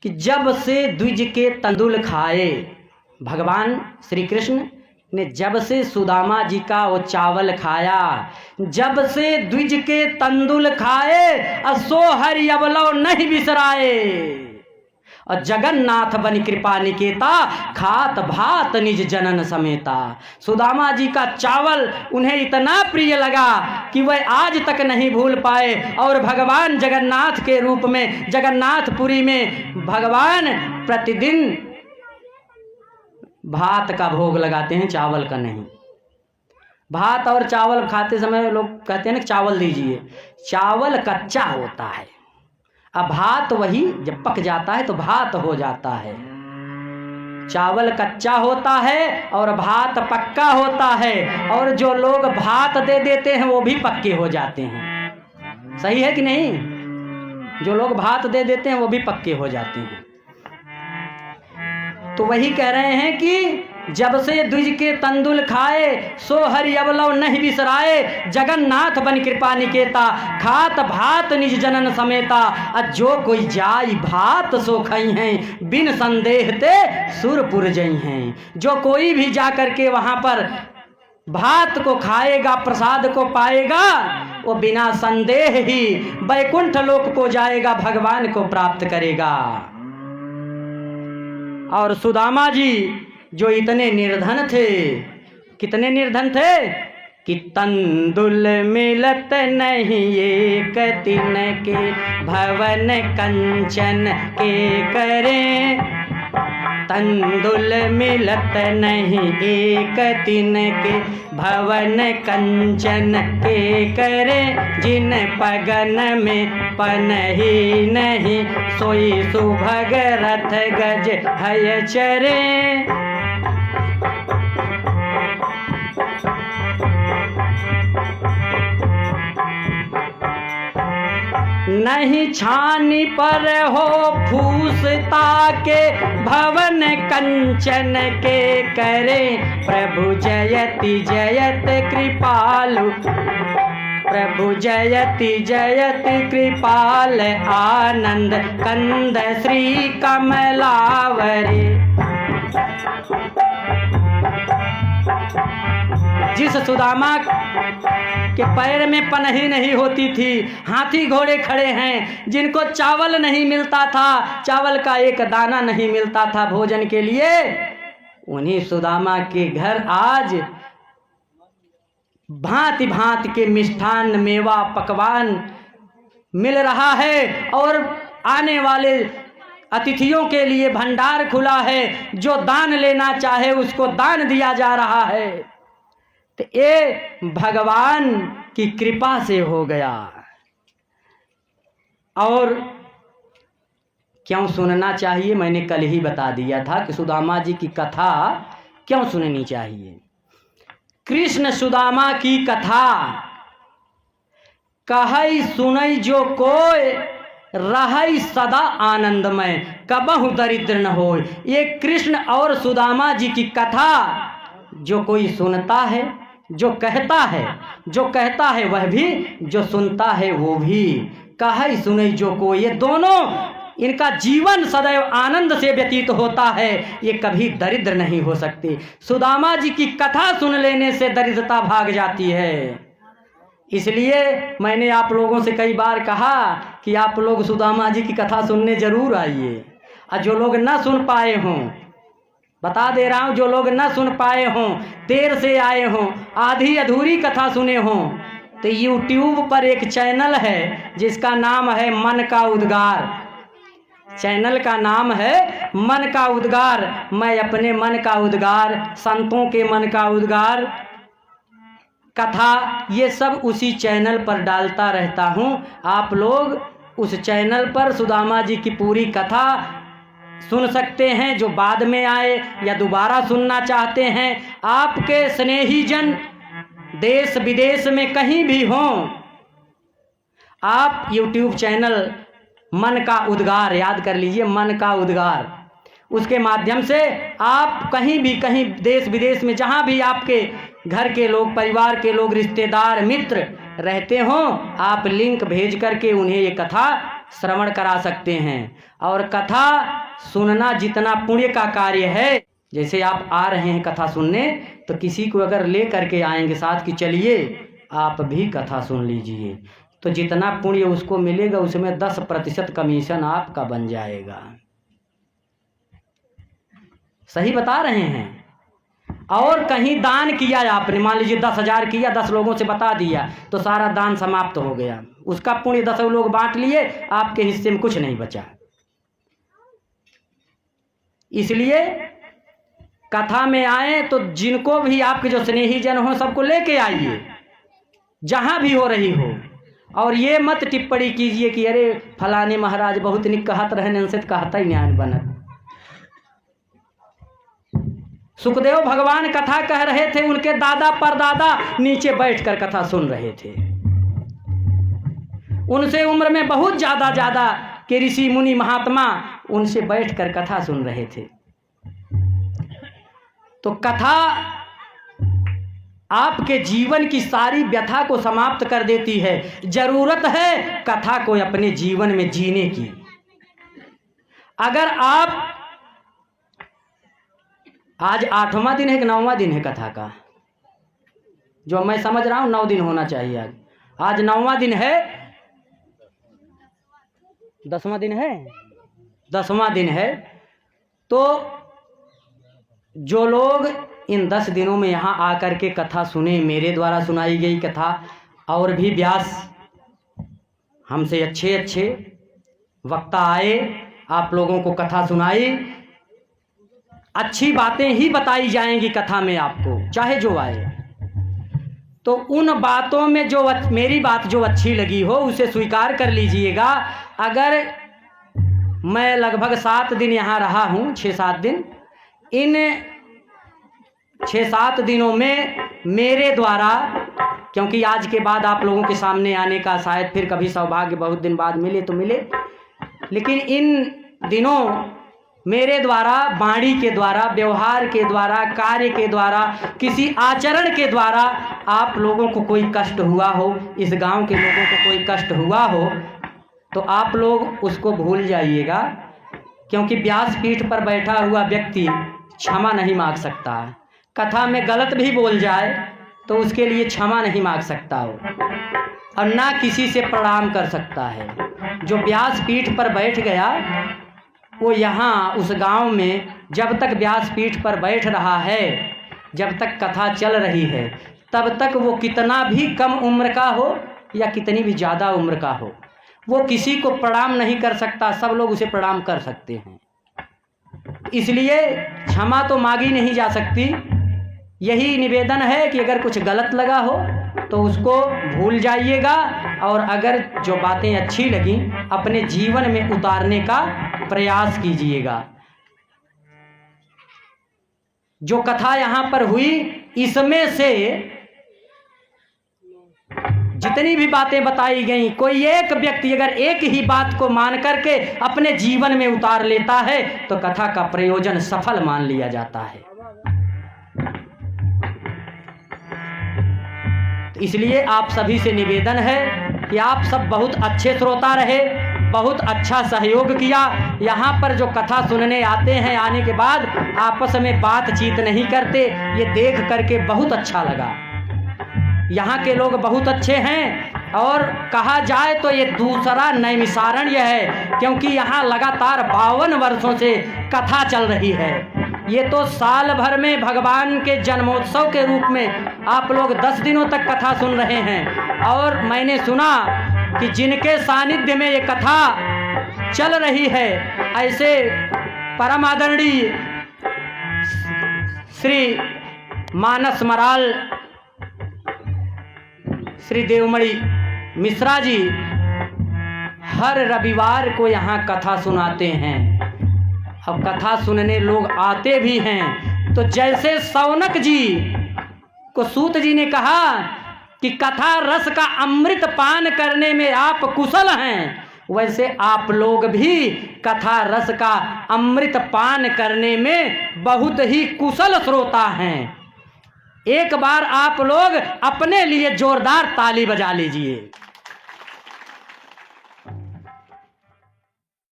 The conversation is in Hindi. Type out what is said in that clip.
कि जब से द्विज के तंदुल खाए, भगवान श्री कृष्ण ने जब से सुदामा जी का वो चावल खाया, जब से द्विज के तंदुल खाए, असो हरि अवलव नहीं बिसराए। और जगन्नाथ बनि कृपा निकेता, खात भात निज जनन समेता। सुदामा जी का चावल उन्हें इतना प्रिय लगा कि वह आज तक नहीं भूल पाए। और भगवान जगन्नाथ के रूप में जगन्नाथपुरी में भगवान प्रतिदिन भात का भोग लगाते हैं, चावल का नहीं। भात और चावल खाते समय लोग कहते हैं ना चावल दीजिए, चावल कच्चा होता है, अब भात वही जब पक जाता है तो भात हो जाता है। चावल कच्चा होता है और भात पक्का होता है, और जो लोग भात दे देते हैं वो भी पक्के हो जाते हैं। सही है कि नहीं? जो लोग भात दे देते हैं वो भी पक्के हो जाते हैं। तो वही कह रहे हैं कि जब से द्विज के तंदुल खाए, सो हरि अवलव नहीं बिसराए। जगन्नाथ बनि कृपा निकेता, खात भात निज जनन समेता। जो कोई जाई भात सो खई हैं, बिन संदेह ते सुरपुर जई हैं। जो कोई भी जा करके वहाँ पर भात को खाएगा, प्रसाद को पाएगा, वो बिना संदेह ही वैकुंठ लोक को जाएगा, भगवान को प्राप्त करेगा। और सुदामा जी जो इतने निर्धन थे, कितने निर्धन थे कि तंदुल मिलत नहीं एक दिन के, भवन कंचन के करें। तंदुल मिलत नहीं एक दिन के, भवन कंचन के करें। जिन पगन में पन ही नहीं, सोई सुभग रथ गज भय चरे। नहीं छानी पर हो फूसता के, भवन कंचन के करे। प्रभु जयति जयत कृपालु, प्रभु जयति जयति कृपाल। आनंद कंद श्री कमलावरी। जिस सुदामा के पैर में पनही नहीं होती थी, हाथी घोड़े खड़े हैं, जिनको चावल नहीं मिलता था, चावल का एक दाना नहीं मिलता था भोजन के लिए, उन्हीं सुदामा के घर आज भांति भांति के मिष्ठान, मेवा, पकवान मिल रहा है। और आने वाले अतिथियों के लिए भंडार खुला है, जो दान लेना चाहे उसको दान दिया जा रहा है। तो ये भगवान की कृपा से हो गया। और क्यों सुनना चाहिए, मैंने कल ही बता दिया था कि सुदामा जी की कथा क्यों सुननी चाहिए। कृष्ण सुदामा की कथा कहई सुनई जो कोय, रहई सदा आनंदमय, कबहु दरिद्र न होय। ये कृष्ण और सुदामा जी की कथा जो कोई सुनता है, जो कहता है वह भी, जो सुनता है वो भी। कहई सुनई जो कोई, ये दोनों, इनका जीवन सदैव आनंद से व्यतीत होता है, ये कभी दरिद्र नहीं हो सकते। सुदामा जी की कथा सुन लेने से दरिद्रता भाग जाती है। इसलिए मैंने आप लोगों से कई बार कहा कि आप लोग सुदामा जी की कथा सुनने जरूर आइए। और जो लोग ना सुन पाए हों, बता दे रहा हूँ, जो लोग ना सुन पाए हों, देर से आए हों, आधी अधूरी कथा सुने हों, तो YouTube पर एक चैनल है जिसका नाम है मन का उद्गार। चैनल का नाम है मन का उद्गार। मैं अपने मन का उद्गार, संतों के मन का उद्गार, कथा, ये सब उसी चैनल पर डालता रहता हूँ। आप लोग उस चैनल पर सुदामा जी की पूरी कथा सुन सकते हैं, जो बाद में आए या दोबारा सुनना चाहते हैं। आपके स्नेही जन देश विदेश में कहीं भी हों, आप YouTube चैनल मन का उद्गार याद कर लीजिए, मन का उद्गार, उसके माध्यम से आप कहीं भी, कहीं देश विदेश में, जहां भी आपके घर के लोग, परिवार के लोग, रिश्तेदार, मित्र रहते हों, आप लिंक भेज करके उन्हें ये कथा श्रवण करा सकते हैं। और कथा सुनना जितना पुण्य का कार्य है, जैसे आप आ रहे हैं कथा सुनने, तो किसी को अगर ले करके आएंगे साथ कि चलिए आप भी कथा सुन लीजिए, तो जितना पुण्य उसको मिलेगा उसमें 10% कमीशन आपका बन जाएगा। सही बता रहे हैं। और कहीं दान किया आपने, मान लीजिए 10,000 किया, 10 लोगों से बता दिया, तो सारा दान समाप्त हो गया, उसका पुण्य 10 लोग बांट लिए, आपके हिस्से में कुछ नहीं बचा। इसलिए कथा में आए तो जिनको भी आपके जो स्नेही जन हो सबको लेके आइए, जहां भी हो रही हो। और ये मत टिप्पणी कीजिए कि अरे फलाने महाराज बहुत निक कहत रहने, उनसे कहता ही न्याय बनत। सुखदेव भगवान कथा कह रहे थे, उनके दादा परदादा नीचे बैठकर कथा सुन रहे थे। उनसे उम्र में बहुत ज्यादा के ऋषि मुनि महात्मा उनसे बैठकर कथा सुन रहे थे। तो कथा आपके जीवन की सारी व्यथा को समाप्त कर देती है। जरूरत है कथा को अपने जीवन में जीने की। अगर आप, आज 8वां दिन है कि 9वां दिन है कथा का, जो मैं समझ रहा हूं 9 दिन होना चाहिए। आज 9वां दिन है, 10वां दिन है, 10वां दिन है। तो जो लोग इन 10 दिनों में यहाँ आकर के कथा सुने, मेरे द्वारा सुनाई गई कथा, और भी व्यास हमसे अच्छे वक्ता आए, आप लोगों को कथा सुनाई, अच्छी बातें ही बताई जाएंगी कथा में आपको, चाहे जो आए। तो उन बातों में जो मेरी बात जो अच्छी लगी हो उसे स्वीकार कर लीजिएगा। अगर मैं लगभग 7 दिन यहाँ रहा हूँ, 6-7 दिन, इन 6-7 दिनों में मेरे द्वारा, क्योंकि आज के बाद आप लोगों के सामने आने का शायद फिर कभी सौभाग्य बहुत दिन बाद मिले तो मिले, लेकिन इन दिनों मेरे द्वारा, वाणी के द्वारा, व्यवहार के द्वारा, कार्य के द्वारा, किसी आचरण के द्वारा आप लोगों को कोई कष्ट हुआ हो, इस गांव के लोगों को कोई कष्ट हुआ हो, तो आप लोग उसको भूल जाइएगा। क्योंकि व्यासपीठ पर बैठा हुआ व्यक्ति क्षमा नहीं मांग सकता। कथा में गलत भी बोल जाए तो उसके लिए क्षमा नहीं मांग सकता हो, और ना किसी से प्रणाम कर सकता है। जो व्यासपीठ पर बैठ गया वो यहाँ उस गांव में जब तक व्यासपीठ पर बैठ रहा है, जब तक कथा चल रही है, तब तक वो कितना भी कम उम्र का हो या कितनी भी ज़्यादा उम्र का हो, वो किसी को प्रणाम नहीं कर सकता, सब लोग उसे प्रणाम कर सकते हैं। इसलिए क्षमा तो मांगी नहीं जा सकती। यही निवेदन है कि अगर कुछ गलत लगा हो तो उसको भूल जाइएगा, और अगर जो बातें अच्छी लगी अपने जीवन में उतारने का प्रयास कीजिएगा। जो कथा यहाँ पर हुई, इसमें से जितनी भी बातें बताई गई, कोई एक व्यक्ति अगर एक ही बात को मान करके अपने जीवन में उतार लेता है तो कथा का प्रयोजन सफल मान लिया जाता है। इसलिए आप सभी से निवेदन है कि आप सब बहुत अच्छे श्रोता रहे, बहुत अच्छा सहयोग किया। यहाँ पर जो कथा सुनने आते हैं, आने के बाद आपस में बातचीत नहीं करते, ये देख करके बहुत अच्छा लगा। यहाँ के लोग बहुत अच्छे हैं, और कहा जाए तो ये दूसरा नैमिषारण्य है, क्योंकि यहाँ लगातार 52 वर्षों से कथा चल रही है। ये तो साल भर में भगवान के जन्मोत्सव के रूप में आप लोग 10 दिनों तक कथा सुन रहे हैं। और मैंने सुना कि जिनके सानिध्य में ये कथा चल रही है, ऐसे परम आदरणीय श्री मानस मराल, श्री देवमणि मिश्रा जी हर रविवार को यहाँ कथा सुनाते हैं। अब कथा सुनने लोग आते भी हैं। तो जैसे सौनक जी को सूत जी ने कहा कि कथा रस का अमृत पान करने में आप कुशल हैं, वैसे आप लोग भी कथा रस का अमृत पान करने में बहुत ही कुशल श्रोता हैं। एक बार आप लोग अपने लिए जोरदार ताली बजा लीजिए।